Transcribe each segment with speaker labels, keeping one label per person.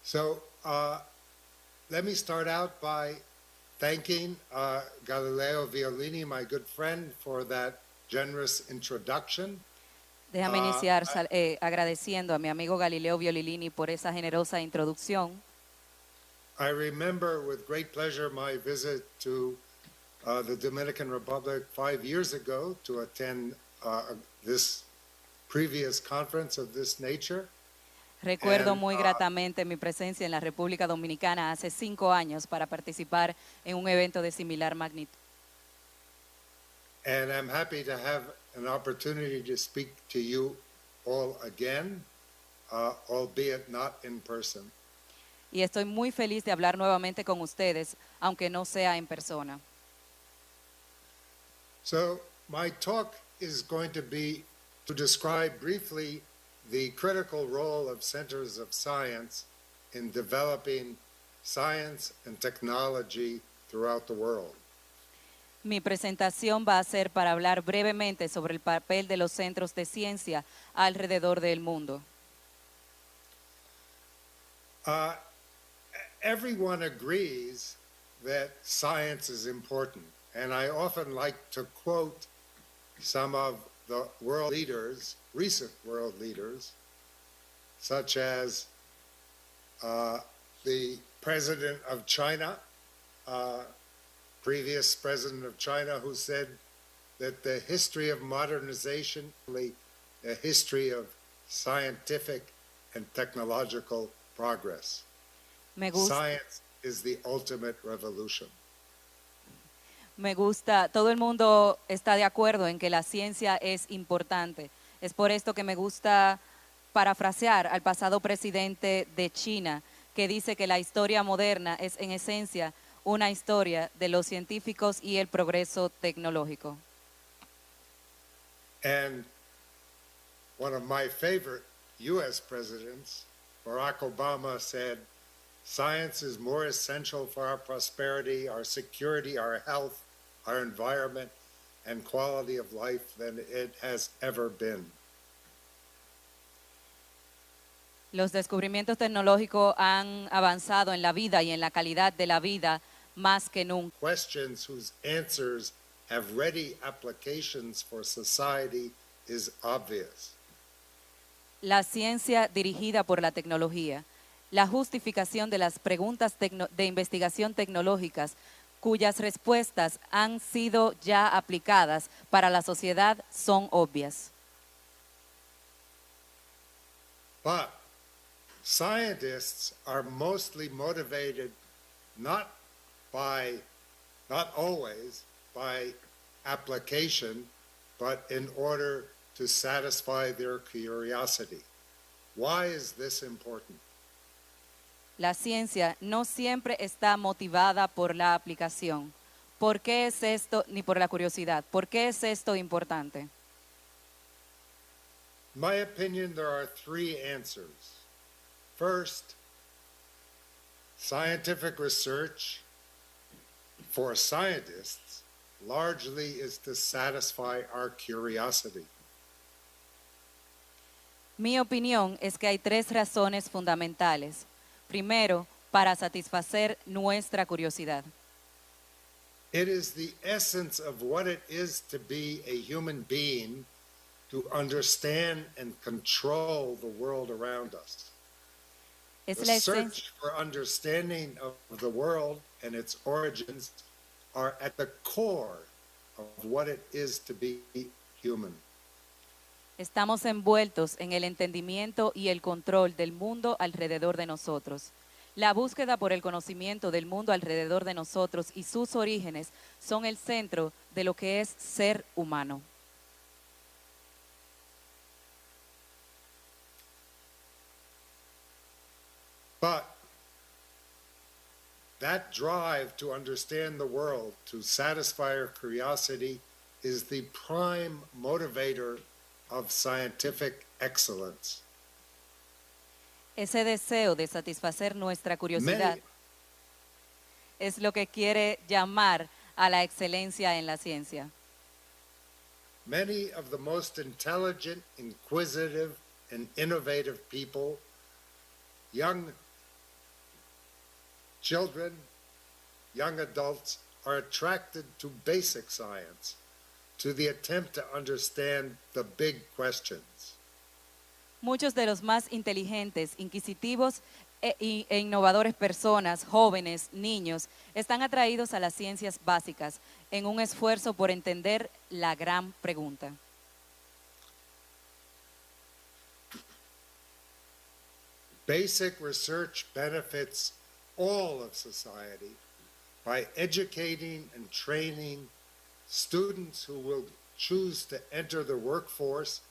Speaker 1: So let me start out by thanking Galileo Violini, my good friend, for that generous introduction.
Speaker 2: Déjame iniciar agradeciendo a mi amigo Galileo Violini por esa generosa introducción.
Speaker 1: I remember with great pleasure my visit to the Dominican Republic 5 years ago to attend this previous conference of this nature.
Speaker 2: Recuerdo muy gratamente mi presencia en la República Dominicana hace 5 años para participar en un evento de similar magnitud.
Speaker 1: And I'm happy to have an opportunity to speak to you all again, albeit not in person.
Speaker 2: Y estoy muy feliz de hablar nuevamente con ustedes, aunque no sea en persona.
Speaker 1: So my talk is going to be to describe briefly the critical role of centers of science in developing science and technology throughout the world.
Speaker 2: Mi presentación va a ser para hablar brevemente sobre el papel de los centros de ciencia alrededor del mundo.
Speaker 1: Everyone agrees that science is important, and I often like to quote some of the world leaders, recent world leaders, such as the president of China, previous president of China, who said that the history of modernization is a history of scientific and technological progress. Science is the ultimate revolution.
Speaker 2: Me gusta, todo el mundo está de acuerdo en que la ciencia es importante. Es por esto que me gusta parafrasear al pasado presidente de China, que dice que la historia moderna es en esencia una historia de los científicos y el progreso tecnológico.
Speaker 1: And one of my favorite U.S. presidents, Barack Obama, said, "Science is more essential for our prosperity, our security, our health, our environment, and quality of life than it has ever been."
Speaker 2: Los descubrimientos tecnológicos han avanzado en la vida y en la calidad de la vida más que nunca.
Speaker 1: Questions whose answers have ready applications for society is obvious.
Speaker 2: La ciencia dirigida por la tecnología, la justificación de las preguntas de investigación tecnológicas cuyas respuestas han sido ya aplicadas para la sociedad son obvias.
Speaker 1: But scientists are mostly motivated not always by application, but in order to satisfy their curiosity. Why is this important?
Speaker 2: La ciencia no siempre está motivada por la aplicación. ¿Por qué es esto? Ni por la curiosidad. ¿Por qué es esto importante?
Speaker 1: In my opinion, there are 3 answers. First, scientific research for scientists largely is to satisfy our curiosity.
Speaker 2: Mi opinión es que hay 3 razones fundamentales. Primero, para satisfacer nuestra curiosidad.
Speaker 1: It is the essence of what it is to be a human being, to understand and control the world around us. The search for understanding of the world and its origins are at the core of what it is to be human.
Speaker 2: Estamos envueltos en el entendimiento y el control del mundo alrededor de nosotros. La búsqueda por el conocimiento del mundo alrededor de nosotros y sus orígenes son el centro de lo que es ser humano.
Speaker 1: But that drive to understand the world, to satisfy our curiosity, is the prime motivator of scientific excellence.
Speaker 2: Ese deseo de satisfacer nuestra curiosidad es lo que quiere llamar a la excelencia en la ciencia.
Speaker 1: Many of the most intelligent, inquisitive, and innovative people, young Children, young adults are attracted to basic science, to the attempt to understand the big questions.
Speaker 2: Muchos de los más inteligentes, inquisitivos e innovadores personas, jóvenes, niños, están atraídos a las ciencias básicas en un esfuerzo por entender la gran pregunta.
Speaker 1: Basic research benefits all of society by educating and training students who will choose to enter the workforce,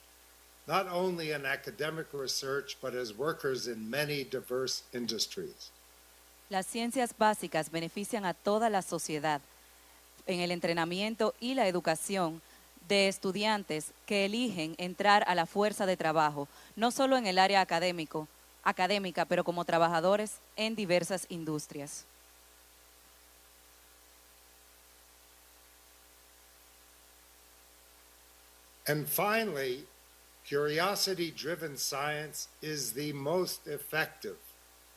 Speaker 1: not only in academic research, but as workers in many diverse industries.
Speaker 2: Las ciencias básicas benefician a toda la sociedad en el entrenamiento y la educación de estudiantes que eligen entrar a la fuerza de trabajo, no solo en el área académica, pero como trabajadores en diversas industrias.
Speaker 1: And finally, curiosity-driven science is the most effective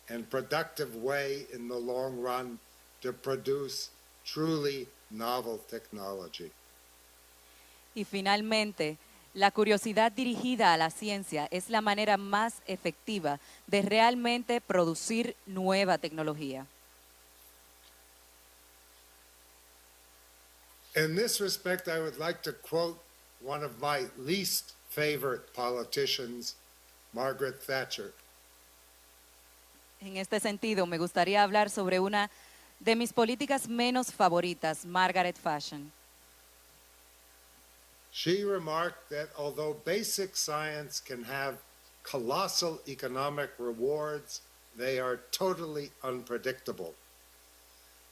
Speaker 1: and productive way in the long run to produce truly novel technology.
Speaker 2: Y finalmente, la curiosidad dirigida a la ciencia es la manera más efectiva de realmente producir nueva tecnología.
Speaker 1: In this respect, I would like to quote one of my least favorite politicians, Margaret Thatcher.
Speaker 2: En este sentido, me gustaría hablar sobre una de mis políticas menos favoritas, Margaret Thatcher.
Speaker 1: She remarked that although basic science can have colossal economic rewards, they are totally unpredictable,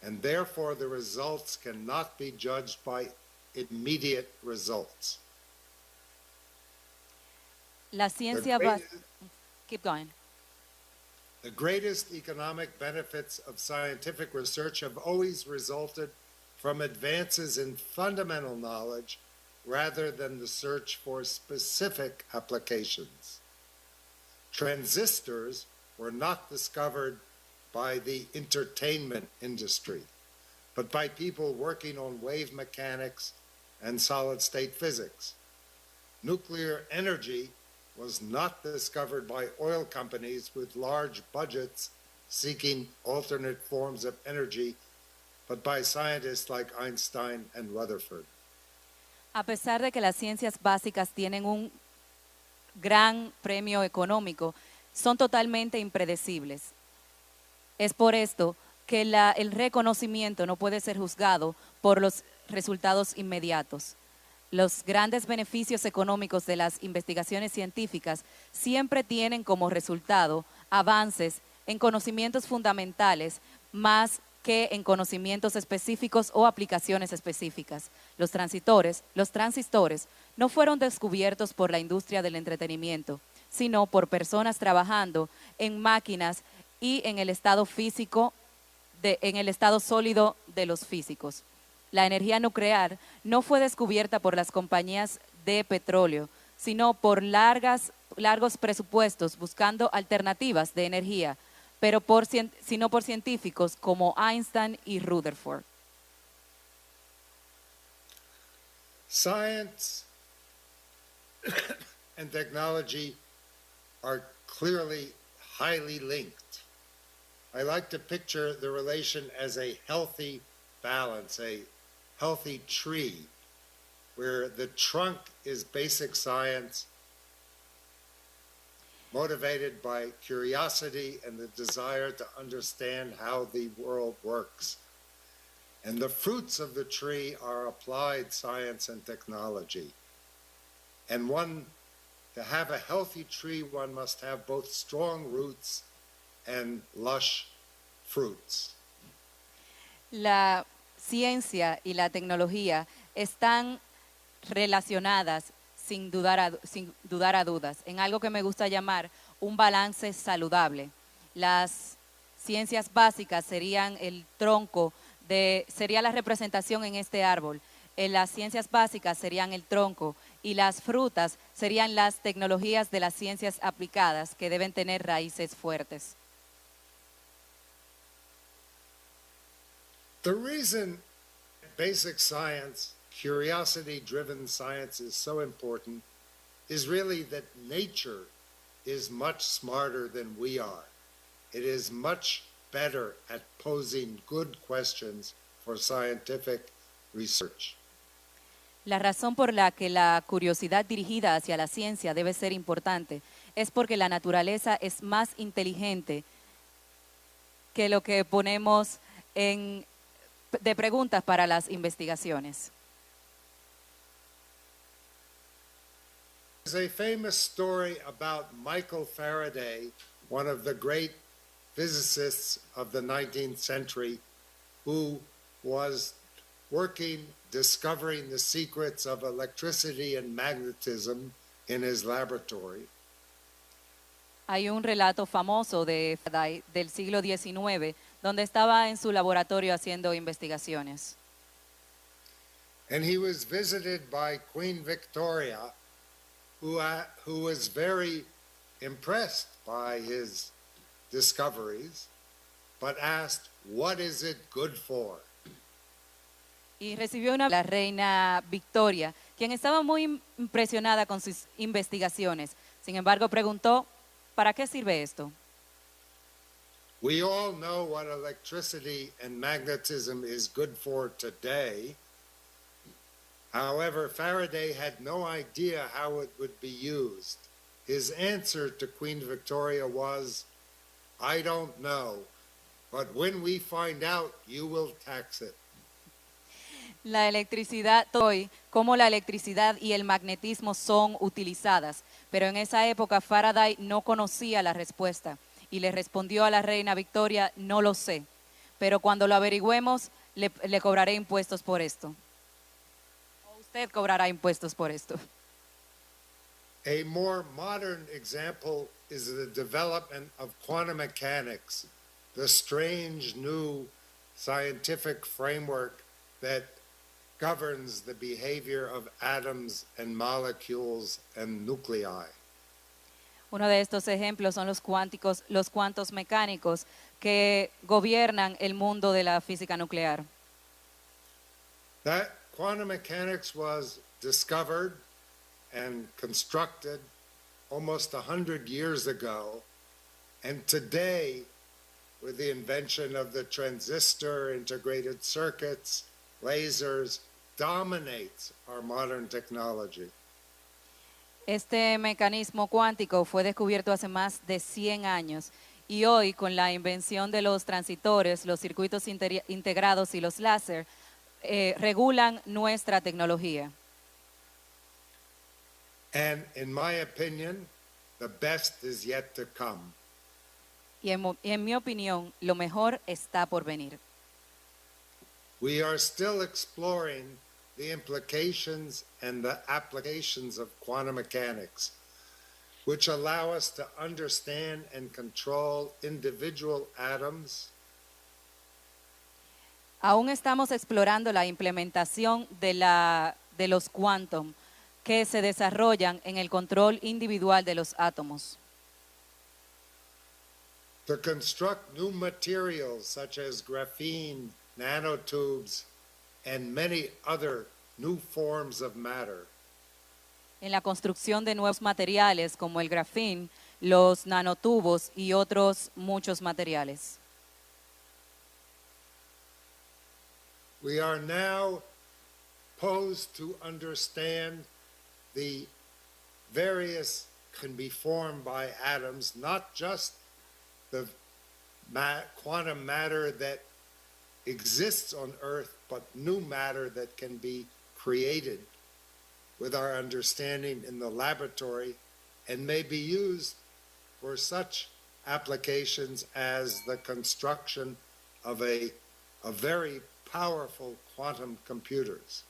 Speaker 1: and therefore the results cannot be judged by immediate results.
Speaker 2: La ciencia Keep going.
Speaker 1: The greatest economic benefits of scientific research have always resulted from advances in fundamental knowledge rather than the search for specific applications. Transistors were not discovered by the entertainment industry, but by people working on wave mechanics and solid-state physics. Nuclear energy was not discovered by oil companies with large budgets seeking alternate forms of energy, but by scientists like Einstein and Rutherford.
Speaker 2: A pesar de que las ciencias básicas tienen un gran premio económico, son totalmente impredecibles. Es por esto que el reconocimiento no puede ser juzgado por los resultados inmediatos. Los grandes beneficios económicos de las investigaciones científicas siempre tienen como resultado avances en conocimientos fundamentales más que en conocimientos específicos o aplicaciones específicas. Los transistores no fueron descubiertos por la industria del entretenimiento, sino por personas trabajando en máquinas y en el estado sólido de los físicos. La energía nuclear no fue descubierta por las compañías de petróleo, sino por largos presupuestos buscando alternativas de energía, sino por científicos como Einstein y Rutherford.
Speaker 1: Science and technology are clearly highly linked. I like to picture the relation as a healthy balance, a healthy tree, where the trunk is basic science, motivated by curiosity and the desire to understand how the world works. And the fruits of the tree are applied science and technology. And to have a healthy tree, one must have both strong roots and lush fruits.
Speaker 2: La ciencia y la tecnología están relacionadas sin dudar a dudas, en algo que me gusta llamar un balance saludable. Las ciencias básicas serían el tronco, sería la representación en este árbol. Las ciencias básicas serían el tronco y las frutas serían las tecnologías de las ciencias aplicadas que deben tener raíces fuertes.
Speaker 1: The reason basic science, curiosity-driven science is so important is really that nature is much smarter than we are. It is much better at posing good questions for scientific research.
Speaker 2: La razón por la que la curiosidad dirigida hacia la ciencia debe ser importante es porque la naturaleza es más inteligente que lo que ponemos de preguntas para las investigaciones.
Speaker 1: There's a famous story about Michael Faraday, one of the great physicists of the 19th century, who was discovering the secrets of electricity and magnetism in his laboratory.
Speaker 2: Hay un relato famoso de Faraday del siglo XIX, donde estaba en su laboratorio haciendo investigaciones.
Speaker 1: And he was visited by Queen Victoria, who was very impressed by his discoveries, but asked, "What is it good for?"
Speaker 2: Y recibió la reina Victoria, quien estaba muy impresionada con sus investigaciones. Sin embargo, preguntó, ¿para qué sirve esto?
Speaker 1: We all know what electricity and magnetism is good for today. However, Faraday had no idea how it would be used. His answer to Queen Victoria was, "I don't know, but when we find out, you will tax it."
Speaker 2: La electricidad, hoy, cómo la electricidad y el magnetismo son utilizadas, pero en esa época Faraday no conocía la respuesta y le respondió a la reina Victoria, no lo sé, pero cuando lo averigüemos le cobraré impuestos por esto. O usted cobrará impuestos por esto.
Speaker 1: A more modern example is the development of quantum mechanics, the strange new scientific framework that governs the behavior of atoms and molecules and nuclei.
Speaker 2: Uno de estos ejemplos son los cuantos mecánicos que gobiernan el mundo de la física nuclear.
Speaker 1: That quantum mechanics was discovered and constructed almost 100 years ago, and today, with the invention of the transistor, integrated circuits, lasers, dominates our modern technology.
Speaker 2: Este mecanismo cuántico fue descubierto hace más de 100 años y hoy con la invención de los transitores, los circuitos integrados y los láser, regulan nuestra tecnología.
Speaker 1: And in my opinion, the best is yet to come.
Speaker 2: Y en mi opinión, lo mejor está por venir.
Speaker 1: We are still exploring the implications and the applications of quantum mechanics, which allow us to understand and control individual atoms.
Speaker 2: Aún estamos explorando la implementación de los quantum que se desarrollan en el control individual de los átomos.
Speaker 1: To construct new materials such as graphene, nanotubes, and many other new forms of matter.
Speaker 2: En la construcción de nuevos materiales como el grafín, los nanotubos y otros muchos materiales.
Speaker 1: We are now posed to understand the various can be formed by atoms, not just the quantum matter that exists on Earth, but new matter that can be created with our understanding in the laboratory and may be used for such applications as the construction of a very powerful quantum computers.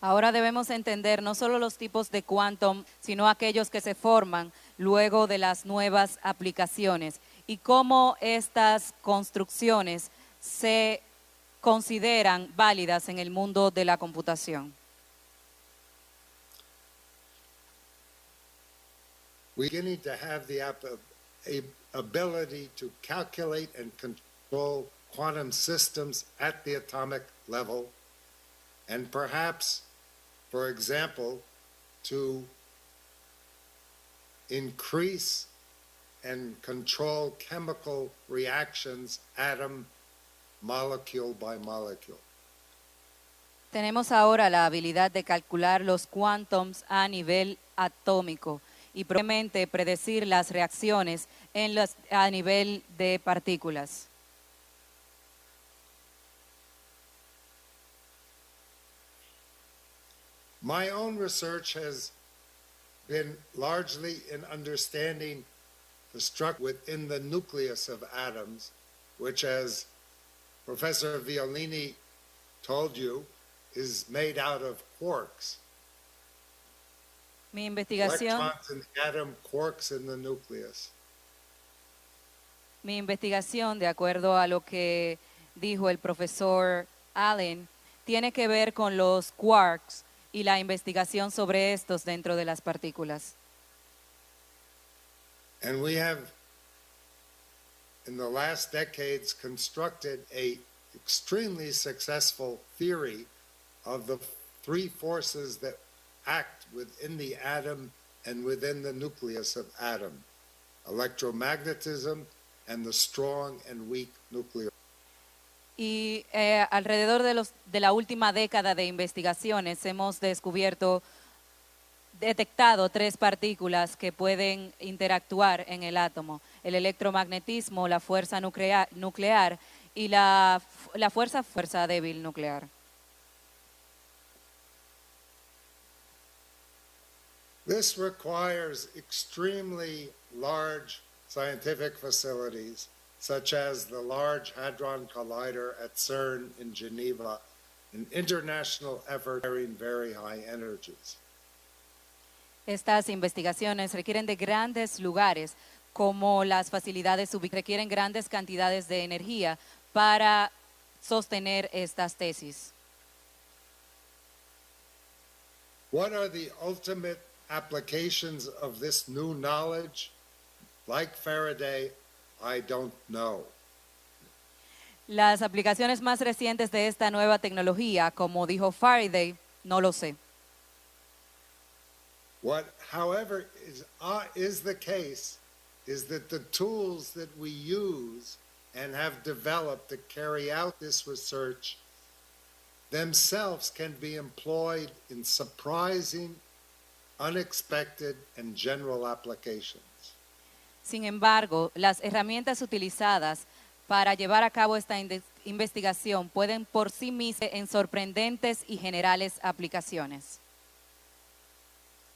Speaker 2: Ahora debemos entender no solo los tipos de quantum, sino aquellos que se forman luego de las nuevas aplicaciones y cómo estas construcciones se consideran válidas en el mundo de la computación.
Speaker 1: We're beginning to have the ability to calculate and control quantum systems at the atomic level, and perhaps, for example, to increase and control chemical reactions atom, molecule by molecule.
Speaker 2: Tenemos ahora la habilidad de calcular los quantums a nivel atómico y probablemente predecir las reacciones a nivel de partículas.
Speaker 1: My own research has been largely in understanding the structure within the nucleus of atoms, which, as Professor Violini told you, is made out of quarks.
Speaker 2: Mi investigación,
Speaker 1: Electrons in the atom, quarks in the nucleus.
Speaker 2: Mi investigación, de acuerdo a lo que dijo el profesor Allen, tiene que ver con los quarks y la investigación sobre estos dentro de las partículas.
Speaker 1: And we have, in the last decades, constructed a extremely successful theory of the three forces that act within the atom and within the nucleus of atom: electromagnetism and the strong and weak nuclear.
Speaker 2: Y alrededor de la última década de investigaciones hemos detectado tres partículas que pueden interactuar en el átomo: el electromagnetismo, la fuerza nuclear y la fuerza débil nuclear.
Speaker 1: This requires extremely large scientific facilities, such as the Large Hadron Collider at CERN in Geneva, an international effort carrying very high energies.
Speaker 2: Estas investigaciones requieren de grandes lugares, como las facilidades requieren grandes cantidades de energía para sostener estas tesis.
Speaker 1: What are the ultimate applications of this new knowledge? Like Faraday, I don't know.
Speaker 2: Las aplicaciones más recientes de esta nueva tecnología, como dijo Faraday, no lo sé.
Speaker 1: What, however, is the case is that the tools that we use and have developed to carry out this research themselves can be employed in surprising, unexpected, and general applications.
Speaker 2: Sin embargo, las herramientas utilizadas para llevar a cabo esta investigación pueden por sí mismas en sorprendentes y generales aplicaciones.